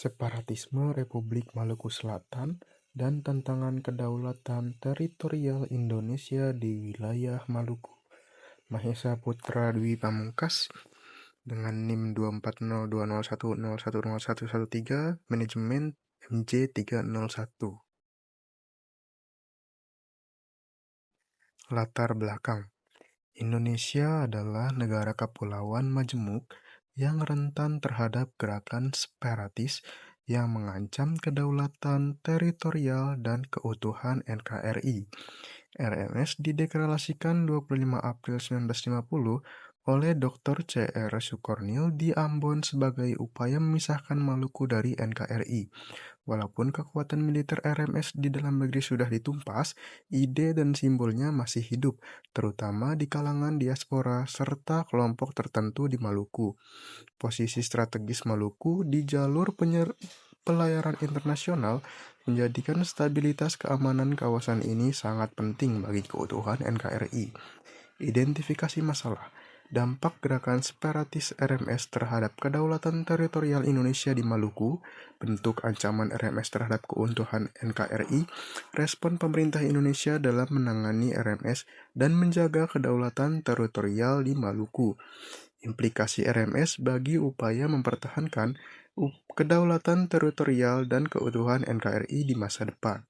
Separatisme Republik Maluku Selatan dan tantangan kedaulatan teritorial Indonesia di wilayah Maluku. Mahesa Putra Dwi Pamungkas dengan NIM 24020101013, manajemen MJ301. Latar belakang. Indonesia adalah negara kepulauan majemuk yang rentan terhadap gerakan separatis yang mengancam kedaulatan teritorial dan keutuhan NKRI. RMS dideklarasikan 25 April 1950 oleh Dr. C.R. Sukornil di Ambon sebagai upaya memisahkan Maluku dari NKRI. Walaupun kekuatan militer RMS di dalam negeri sudah ditumpas, ide dan simbolnya masih hidup, terutama di kalangan diaspora serta kelompok tertentu di Maluku. Posisi strategis Maluku di jalur pelayaran internasional menjadikan stabilitas keamanan kawasan ini sangat penting bagi keutuhan NKRI. Identifikasi masalah. Dampak gerakan separatis RMS terhadap kedaulatan teritorial Indonesia di Maluku, bentuk ancaman RMS terhadap keutuhan NKRI, respon pemerintah Indonesia dalam menangani RMS dan menjaga kedaulatan teritorial di Maluku. Implikasi RMS bagi upaya mempertahankan kedaulatan teritorial dan keutuhan NKRI di masa depan.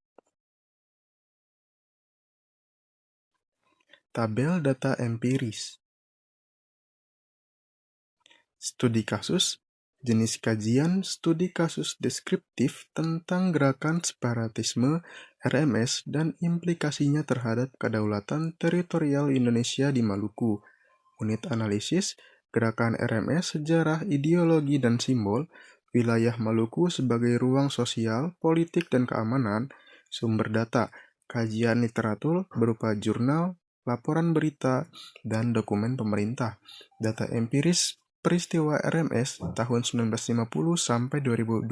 Tabel data empiris. Studi kasus, jenis kajian studi kasus deskriptif tentang gerakan separatisme RMS dan implikasinya terhadap kedaulatan teritorial Indonesia di Maluku. Unit analisis, gerakan RMS, sejarah, ideologi, dan simbol, wilayah Maluku sebagai ruang sosial, politik, dan keamanan, sumber data, kajian literatur berupa jurnal, laporan berita, dan dokumen pemerintah, data empiris peristiwa RMS tahun 1950 sampai 2025,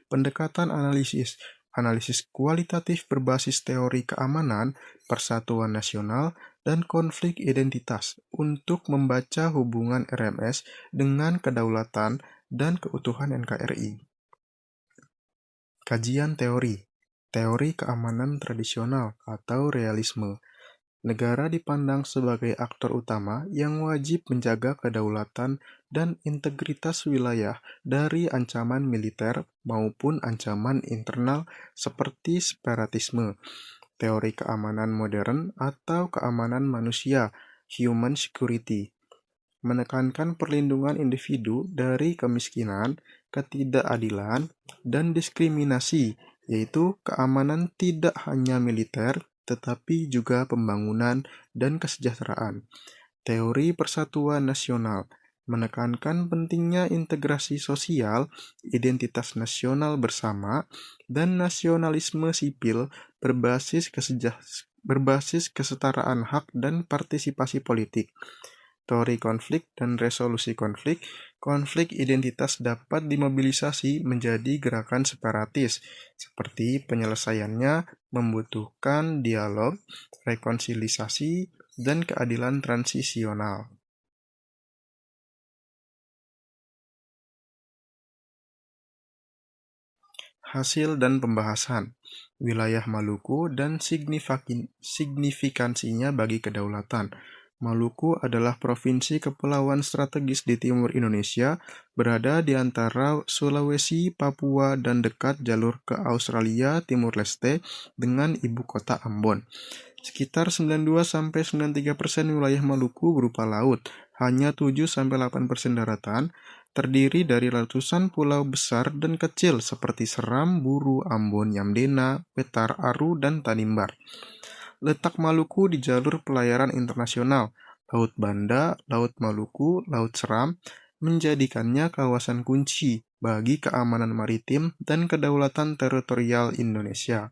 pendekatan analisis, analisis kualitatif berbasis teori keamanan, persatuan nasional, dan konflik identitas untuk membaca hubungan RMS dengan kedaulatan dan keutuhan NKRI. Kajian teori, teori keamanan tradisional atau realisme. Negara dipandang sebagai aktor utama yang wajib menjaga kedaulatan dan integritas wilayah dari ancaman militer maupun ancaman internal seperti separatisme. Teori keamanan modern atau keamanan manusia, human security, menekankan perlindungan individu dari kemiskinan, ketidakadilan, dan diskriminasi, yaitu keamanan tidak hanya militer, tetapi juga pembangunan dan kesejahteraan. Teori persatuan nasional menekankan pentingnya integrasi sosial, identitas nasional bersama, dan nasionalisme sipil berbasis kesetaraan hak dan partisipasi politik. Teori konflik dan resolusi konflik, konflik identitas dapat dimobilisasi menjadi gerakan separatis, seperti penyelesaiannya membutuhkan dialog, rekonsiliasi, dan keadilan transisional. Hasil dan pembahasan. Wilayah Maluku dan signifikansinya bagi kedaulatan. Maluku adalah provinsi kepulauan strategis di timur Indonesia, berada di antara Sulawesi, Papua, dan dekat jalur ke Australia Timur Leste dengan ibu kota Ambon. Sekitar 92-93% wilayah Maluku berupa laut, hanya 7-8% daratan, terdiri dari ratusan pulau besar dan kecil seperti Seram, Buru, Ambon, Yamdena, Petar, Aru, dan Tanimbar. Letak Maluku di jalur pelayaran internasional, Laut Banda, Laut Maluku, Laut Seram, menjadikannya kawasan kunci bagi keamanan maritim dan kedaulatan teritorial Indonesia.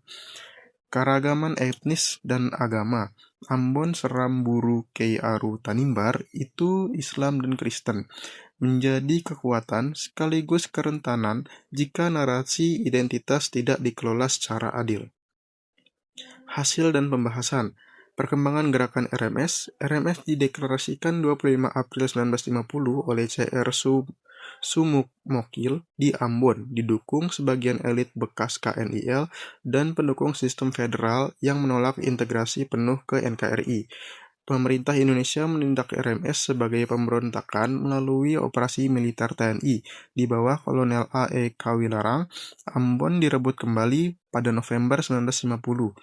Keragaman etnis dan agama, Ambon, Seram, Buru, Kei, Aru, Tanimbar itu Islam dan Kristen, menjadi kekuatan sekaligus kerentanan jika narasi identitas tidak dikelola secara adil. Hasil dan pembahasan. Perkembangan gerakan RMS. RMS dideklarasikan 25 April 1950 oleh C.R. Sumokil di Ambon, didukung sebagian elit bekas KNIL dan pendukung sistem federal yang menolak integrasi penuh ke NKRI. Pemerintah Indonesia menindak RMS sebagai pemberontakan melalui operasi militer TNI. Di bawah Kolonel A.E. Kawilarang, Ambon direbut kembali pada November 1950.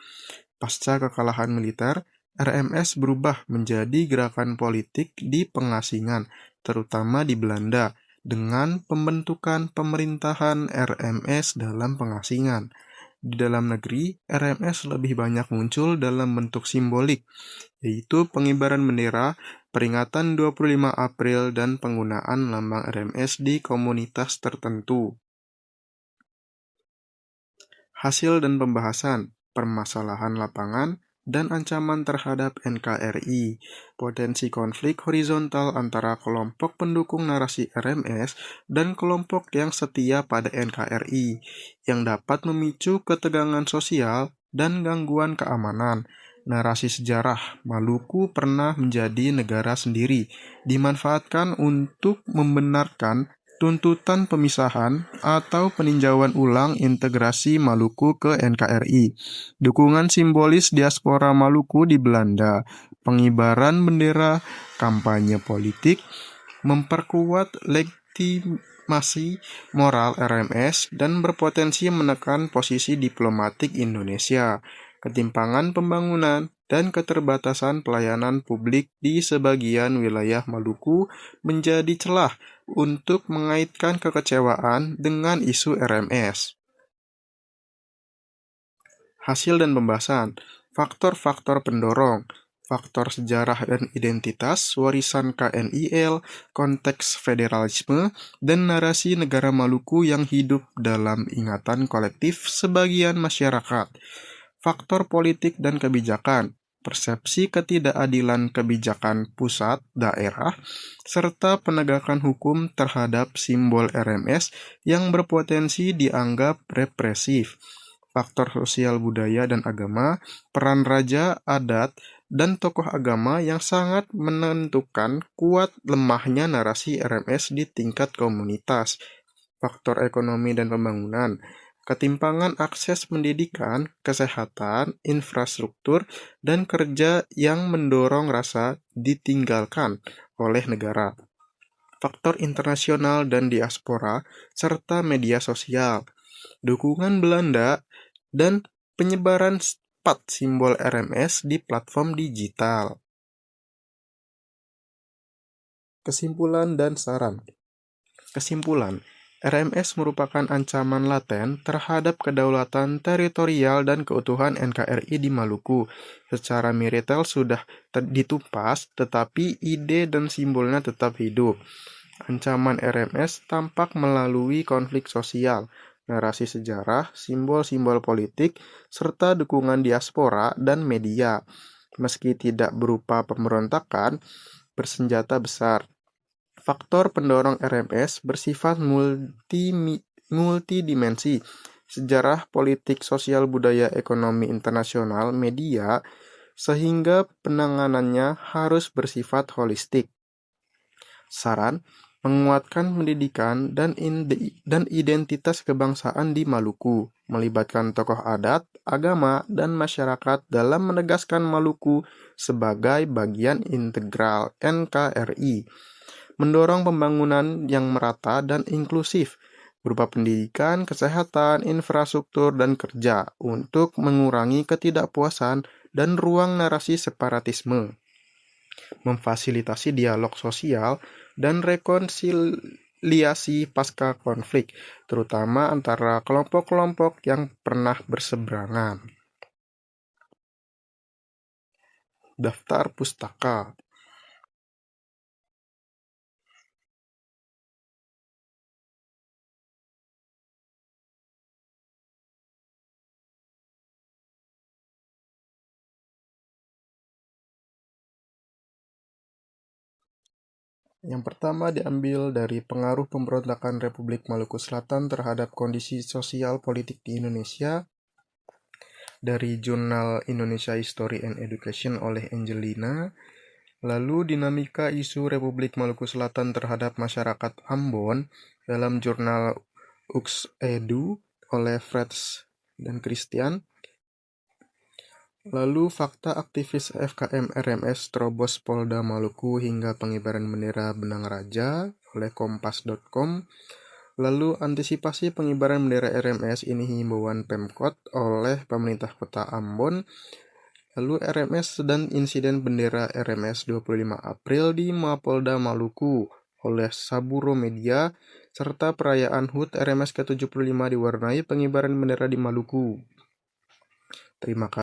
Pasca kekalahan militer, RMS berubah menjadi gerakan politik di pengasingan, terutama di Belanda, dengan pembentukan pemerintahan RMS dalam pengasingan. Di dalam negeri, RMS lebih banyak muncul dalam bentuk simbolik, yaitu pengibaran bendera, peringatan 25 April, dan penggunaan lambang RMS di komunitas tertentu. Hasil dan pembahasan, permasalahan lapangan, dan ancaman terhadap NKRI. Potensi konflik horizontal antara kelompok pendukung narasi RMS dan kelompok yang setia pada NKRI, yang dapat memicu ketegangan sosial dan gangguan keamanan. Narasi sejarah Maluku pernah menjadi negara sendiri, dimanfaatkan untuk membenarkan tuntutan pemisahan atau peninjauan ulang integrasi Maluku ke NKRI, dukungan simbolis diaspora Maluku di Belanda, pengibaran bendera, kampanye politik, memperkuat legitimasi moral RMS, dan berpotensi menekan posisi diplomatik Indonesia, ketimpangan pembangunan, dan keterbatasan pelayanan publik di sebagian wilayah Maluku menjadi celah untuk mengaitkan kekecewaan dengan isu RMS. Hasil dan pembahasan, faktor-faktor pendorong, faktor sejarah dan identitas, warisan KNIL, konteks federalisme, dan narasi negara Maluku yang hidup dalam ingatan kolektif sebagian masyarakat. Faktor politik dan kebijakan, persepsi ketidakadilan kebijakan pusat, daerah, serta penegakan hukum terhadap simbol RMS yang berpotensi dianggap represif. Faktor sosial budaya dan agama, peran raja, adat, dan tokoh agama yang sangat menentukan kuat lemahnya narasi RMS di tingkat komunitas. Faktor ekonomi dan pembangunan, ketimpangan akses pendidikan, kesehatan, infrastruktur, dan kerja yang mendorong rasa ditinggalkan oleh negara. Faktor internasional dan diaspora, serta media sosial, dukungan Belanda, dan penyebaran spot simbol RMS di platform digital. Kesimpulan dan saran. Kesimpulan, RMS merupakan ancaman laten terhadap kedaulatan teritorial dan keutuhan NKRI di Maluku. Secara militer sudah ditumpas, tetapi ide dan simbolnya tetap hidup. Ancaman RMS tampak melalui konflik sosial, narasi sejarah, simbol-simbol politik, serta dukungan diaspora dan media. Meski tidak berupa pemberontakan bersenjata besar, faktor pendorong RMS bersifat multidimensi, sejarah, politik, sosial, budaya, ekonomi, internasional, media, sehingga penanganannya harus bersifat holistik. Saran, menguatkan pendidikan dan identitas kebangsaan di Maluku, melibatkan tokoh adat, agama, dan masyarakat dalam menegaskan Maluku sebagai bagian integral NKRI. Mendorong pembangunan yang merata dan inklusif berupa pendidikan, kesehatan, infrastruktur, dan kerja untuk mengurangi ketidakpuasan dan ruang narasi separatisme. Memfasilitasi dialog sosial dan rekonsiliasi pasca konflik, terutama antara kelompok-kelompok yang pernah berseberangan. Daftar pustaka. Yang pertama diambil dari pengaruh pemberontakan Republik Maluku Selatan terhadap kondisi sosial politik di Indonesia, dari Jurnal Indonesia History and Education oleh Angelina, Lalu dinamika isu Republik Maluku Selatan terhadap masyarakat Ambon dalam jurnal UX-Edu oleh Freds dan Christian. Lalu fakta aktivis FKM RMS terobos Polda Maluku hingga pengibaran bendera Benang Raja oleh kompas.com. Lalu antisipasi pengibaran bendera RMS ini himbauan Pemkot oleh pemerintah Kota Ambon. Lalu RMS dan insiden bendera RMS 25 April di Mapolda Maluku oleh Saburo Media, serta perayaan HUT RMS ke-75 diwarnai pengibaran bendera di Maluku. Terima kasih.